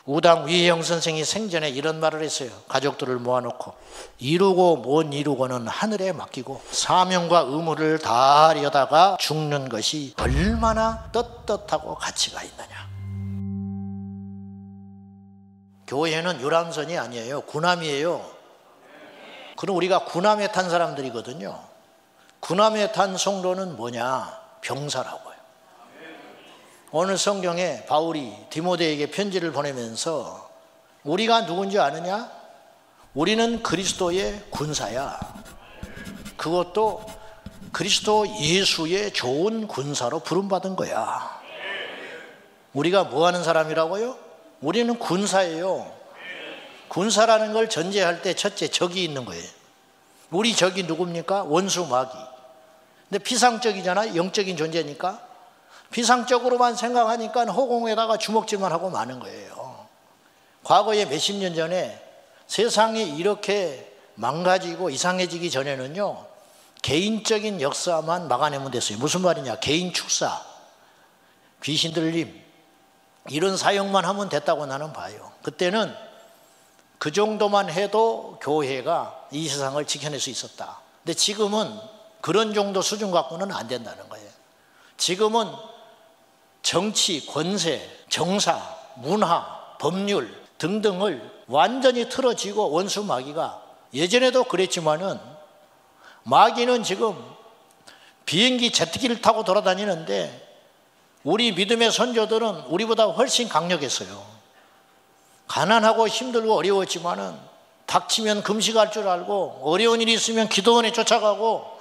우당 위혜영 선생이 생전에 이런 말을 했어요. 가족들을 모아놓고 이루고 못 이루고는 하늘에 맡기고 사명과 의무를 다하려다가 죽는 것이 얼마나 떳떳하고 가치가 있느냐. 교회는 유람선이 아니에요. 군함이에요. 그럼 우리가 군함에 탄 사람들이거든요. 군함에 탄 성도는 뭐냐? 병사라고요. 오늘 성경에 바울이 디모데에게 편지를 보내면서 우리가 누군지 아느냐? 우리는 그리스도의 군사야. 그것도 그리스도 예수의 좋은 군사로 부름받은 거야. 우리가 뭐 하는 사람이라고요? 우리는 군사예요. 군사라는 걸 전제할 때 첫째 적이 있는 거예요. 우리 적이 누굽니까? 원수 마귀. 근데 피상적이잖아요. 영적인 존재니까. 피상적으로만 생각하니까 허공에다가 주먹질만 하고 마는 거예요. 과거에 몇십 년 전에 세상이 이렇게 망가지고 이상해지기 전에는요, 개인적인 역사만 막아내면 됐어요. 무슨 말이냐? 개인 축사, 귀신 들림, 이런 사역만 하면 됐다고 나는 봐요. 그때는 그 정도만 해도 교회가 이 세상을 지켜낼 수 있었다. 근데 지금은 그런 정도 수준 갖고는 안 된다는 거예요. 지금은 정치, 권세, 정사, 문화, 법률 등등을 완전히 틀어지고 원수 마귀가, 예전에도 그랬지만은 마귀는 지금 비행기 제트기를 타고 돌아다니는데 우리 믿음의 선조들은 우리보다 훨씬 강력했어요. 가난하고 힘들고 어려웠지만은 닥치면 금식할 줄 알고 어려운 일이 있으면 기도원에 쫓아가고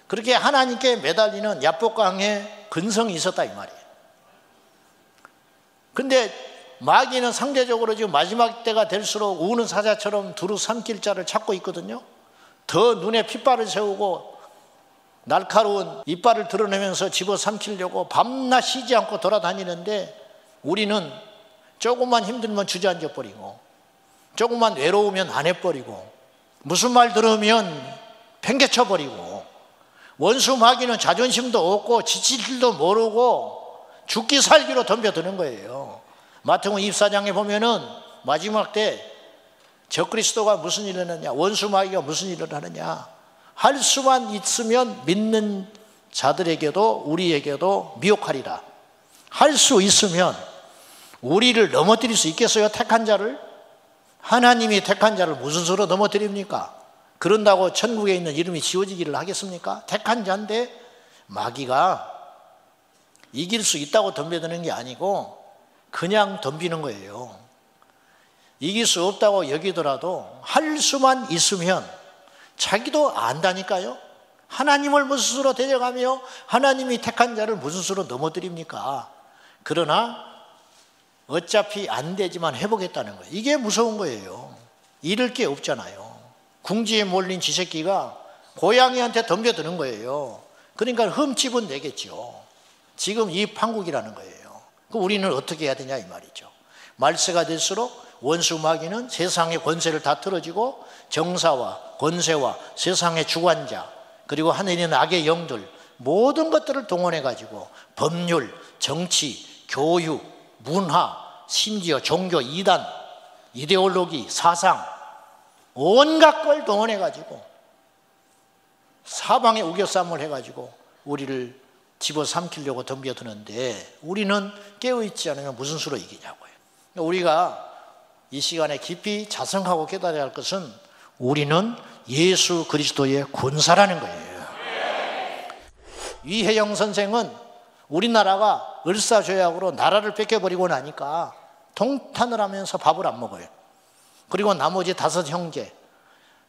그렇게 하나님께 매달리는 야복강의 근성이 있었다 이 말이에요. 근데 마귀는 상대적으로 지금 마지막 때가 될수록 우는 사자처럼 두루 삼킬 자를 찾고 있거든요. 더 눈에 핏발을 세우고 날카로운 이빨을 드러내면서 집어삼키려고 밤낮 쉬지 않고 돌아다니는데 우리는 조금만 힘들면 주저앉아 버리고 조금만 외로우면 안 해버리고 무슨 말 들으면 팽개쳐 버리고 원수 마귀는 자존심도 없고 지칠 줄도 모르고 죽기 살기로 덤벼드는 거예요. 마태복음 24장에 보면은 마지막 때 적그리스도가 무슨 일을 하느냐, 원수 마귀가 무슨 일을 하느냐, 할 수만 있으면 믿는 자들에게도 우리에게도 미혹하리라. 할 수 있으면 우리를 넘어뜨릴 수 있겠어요? 택한 자를? 하나님이 택한 자를 무슨 수로 넘어뜨립니까? 그런다고 천국에 있는 이름이 지워지기를 하겠습니까? 택한 자인데 마귀가 이길 수 있다고 덤벼드는 게 아니고 그냥 덤비는 거예요. 이길 수 없다고 여기더라도 할 수만 있으면 자기도 안다니까요. 하나님을 무슨 수로 데려가며 하나님이 택한 자를 무슨 수로 넘어뜨립니까? 그러나 어차피 안 되지만 해보겠다는 거예요. 이게 무서운 거예요. 잃을 게 없잖아요. 궁지에 몰린 쥐새끼가 고양이한테 덤벼드는 거예요. 그러니까 흠집은 내겠죠. 지금 이 판국이라는 거예요. 우리는 어떻게 해야 되냐 이 말이죠. 말세가 될수록 원수 마귀는 세상의 권세를 다 틀어지고 정사와 권세와 세상의 주관자 그리고 하늘에 있는 악의 영들 모든 것들을 동원해 가지고 법률, 정치, 교육, 문화, 심지어 종교, 이단, 이데올로기, 사상 온갖 걸 동원해 가지고 사방에 우겨싸움을 해 가지고 우리를 집어삼키려고 덤벼드는데 우리는 깨어있지 않으면 무슨 수로 이기냐고요. 우리가 이 시간에 깊이 자성하고 깨달아야 할 것은 우리는 예수 그리스도의 군사라는 거예요. 위혜영 선생은 우리나라가 을사조약으로 나라를 뺏겨버리고 나니까 통탄을 하면서 밥을 안 먹어요. 그리고 나머지 5형제,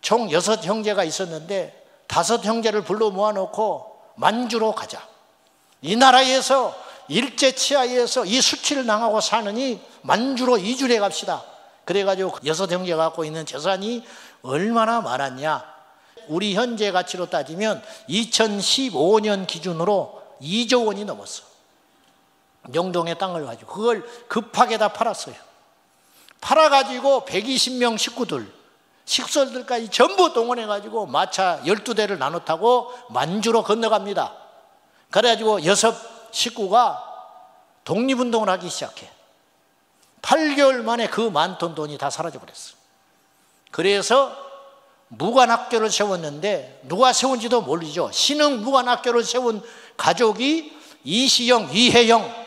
총 6형제가 있었는데 5형제를 불러 모아놓고 만주로 가자. 이 나라에서 일제치하에서 이 수치를 당하고 사느니 만주로 이주해 갑시다. 그래가지고 6형제가 갖고 있는 재산이 얼마나 많았냐. 우리 현재 가치로 따지면 2015년 기준으로 2조 원이 넘었어. 명동의 땅을 가지고 그걸 급하게 다 팔았어요. 팔아가지고 120명 식구들, 식솔들까지 전부 동원해가지고 마차 12대를 나눠 타고 만주로 건너갑니다. 그래가지고 6 식구가 독립운동을 하기 시작해. 8개월 만에 그 많던 돈이 다 사라져버렸어요. 그래서 무관학교를 세웠는데 누가 세운지도 모르죠. 신흥 무관학교를 세운 가족이 이시영, 이혜영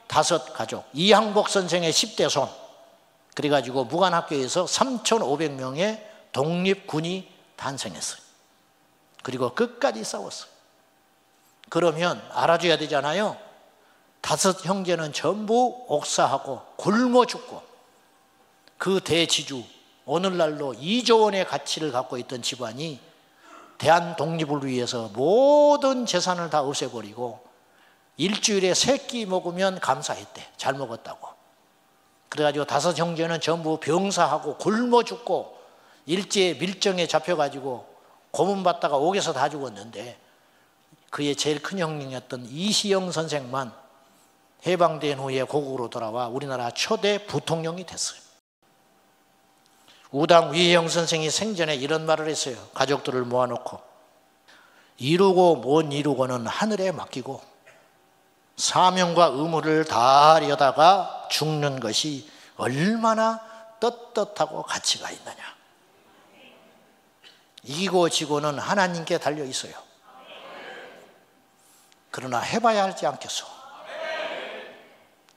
5가족, 이항복 선생의 10대 손. 그래가지고 무관학교에서 3,500명의 독립군이 탄생했어요. 그리고 끝까지 싸웠어요. 그러면 알아줘야 되잖아요. 5 형제는 전부 옥사하고 굶어 죽고, 그 대지주, 오늘날로 2조 원의 가치를 갖고 있던 집안이 대한 독립을 위해서 모든 재산을 다 없애버리고 일주일에 3끼 먹으면 감사했대. 잘 먹었다고. 그래가지고 5 형제는 전부 병사하고 굶어 죽고 일제 밀정에 잡혀가지고 고문받다가 옥에서 다 죽었는데, 그의 제일 큰 형님이었던 이시영 선생만 해방된 후에 고국으로 돌아와 우리나라 초대 부통령이 됐어요. 우당 위혜영 선생이 생전에 이런 말을 했어요. 가족들을 모아놓고, 이루고 못 이루고는 하늘에 맡기고 사명과 의무를 다하려다가 죽는 것이 얼마나 떳떳하고 가치가 있느냐. 이기고 지고는 하나님께 달려 있어요. 그러나 해봐야 할지 않겠소.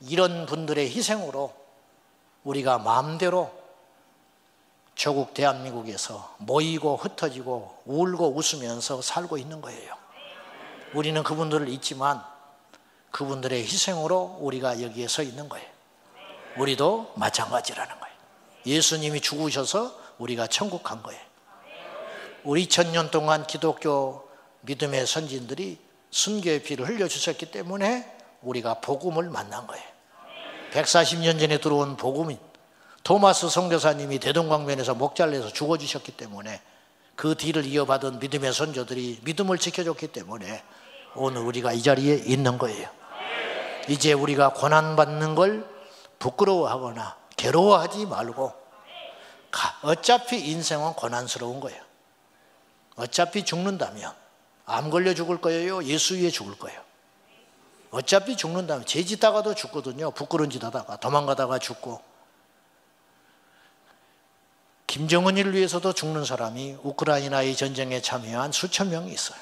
이런 분들의 희생으로 우리가 마음대로 조국 대한민국에서 모이고 흩어지고 울고 웃으면서 살고 있는 거예요. 우리는 그분들을 잊지만 그분들의 희생으로 우리가 여기에 서 있는 거예요. 우리도 마찬가지라는 거예요. 예수님이 죽으셔서 우리가 천국 간 거예요. 우리 2000년 동안 기독교 믿음의 선진들이 순교의 피를 흘려주셨기 때문에 우리가 복음을 만난 거예요. 140년 전에 들어온 복음인 토마스 선교사님이 대동강변에서 목잘내서 죽어주셨기 때문에 그 뒤를 이어받은 믿음의 선조들이 믿음을 지켜줬기 때문에 오늘 우리가 이 자리에 있는 거예요. 이제 우리가 고난받는 걸 부끄러워하거나 괴로워하지 말고, 어차피 인생은 고난스러운 거예요. 어차피 죽는다면 암 걸려 죽을 거예요? 예수 위에 죽을 거예요? 어차피 죽는다면 죄 짓다가도 죽거든요. 부끄러운 짓 하다가 도망가다가 죽고. 김정은이를 위해서도 죽는 사람이 우크라이나의 전쟁에 참여한 수천 명이 있어요.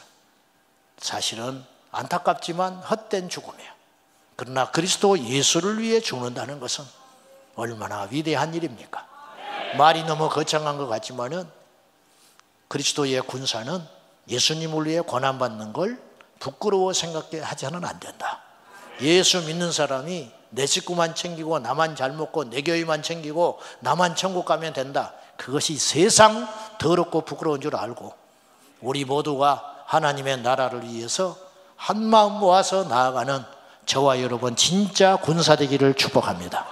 사실은 안타깝지만 헛된 죽음이에요. 그러나 그리스도 예수를 위해 죽는다는 것은 얼마나 위대한 일입니까? 말이 너무 거창한 것 같지만은 그리스도의 군사는 예수님을 위해 고난받는 걸 부끄러워 생각하지는 안 된다. 예수 믿는 사람이 내 식구만 챙기고 나만 잘 먹고 내 교회만 챙기고 나만 천국 가면 된다. 그것이 세상 더럽고 부끄러운 줄 알고 우리 모두가 하나님의 나라를 위해서 한 마음 모아서 나아가는 저와 여러분 진짜 군사 되기를 축복합니다.